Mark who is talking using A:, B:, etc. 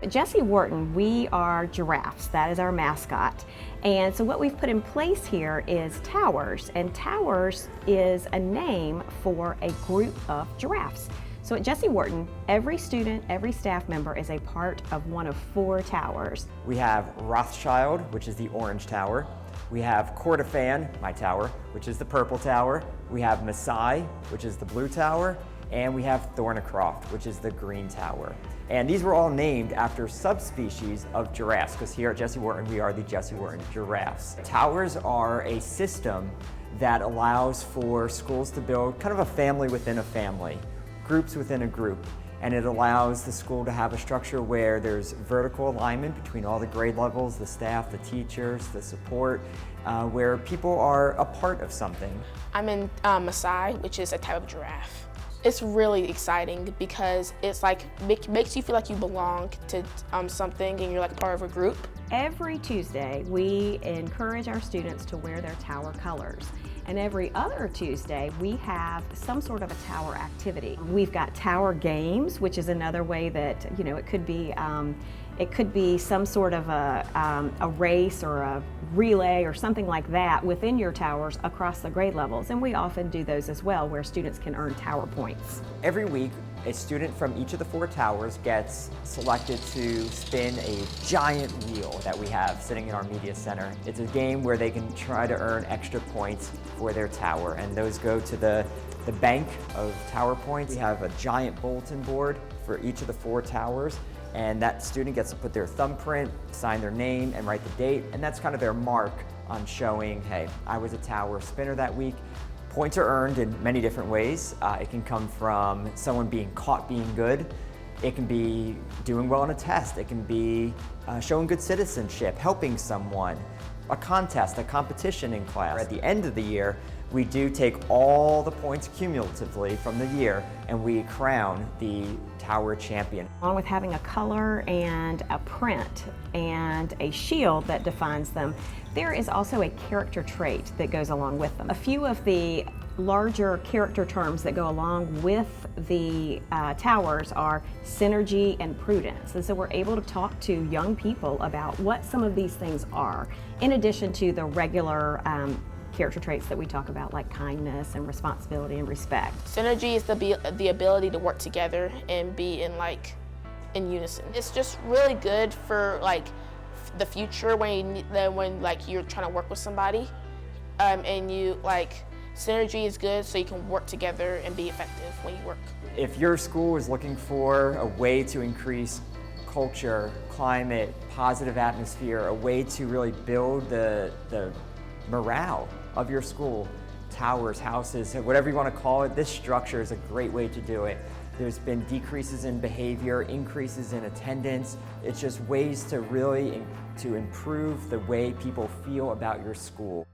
A: At Jesse Wharton, we are giraffes. That is our mascot. And so what we've put in place here is Towers, and Towers is a name for a group of giraffes. So at Jesse Wharton, every student, every staff member is a part of one of 4 towers.
B: We have Rothschild, which is the orange tower. We have Cordofan, my tower, which is the purple tower. We have Maasai, which is the blue tower. And we have Thornycroft, which is the green tower. And these were all named after subspecies of giraffes, because here at Jesse Wharton, we are the Jesse Wharton giraffes. Towers are a system that allows for schools to build kind of a family within a family, groups within a group. And it allows the school to have a structure where there's vertical alignment between all the grade levels, the staff, the teachers, the support, where people are a part of something.
C: I'm in Maasai, which is a type of giraffe. It's really exciting because it's like makes you feel like you belong to something and you're like part of a group.
A: Every Tuesday, we encourage our students to wear their tower colors. And every other Tuesday, we have some sort of a tower activity. We've got tower games, which is another way that, it could be some sort of a race or a relay or something like that within your towers across the grade levels. And we often do those as well, where students can earn tower points.
B: Every week, a student from each of the 4 towers gets selected to spin a giant wheel that we have sitting in our media center. It's a game where they can try to earn extra points for their tower, and those go to the bank of tower points. We have a giant bulletin board for each of the 4 towers, and that student gets to put their thumbprint, sign their name, and write the date, and that's kind of their mark on showing, hey, I was a tower spinner that week. Points are earned in many different ways. It can come from someone being caught being good. It can be doing well on a test. It can be showing good citizenship, helping someone, a contest, a competition in class. At the end of the year, we do take all the points cumulatively from the year and we crown the tower champion.
A: Along with having a color and a print and a shield that defines them, there is also a character trait that goes along with them. A few of the larger character terms that go along with the towers are synergy and prudence. And so we're able to talk to young people about what some of these things are, in addition to the regular character traits that we talk about, like kindness and responsibility and respect.
C: Synergy is the ability to work together and be in unison. It's just really good for the future when you're trying to work with somebody, and synergy is good so you can work together and be effective when you work.
B: If your school is looking for a way to increase culture, climate, positive atmosphere, a way to really build the morale of your school, towers, houses, whatever you want to call it, this structure is a great way to do it. There's been decreases in behavior, increases in attendance. It's just ways to really improve the way people feel about your school.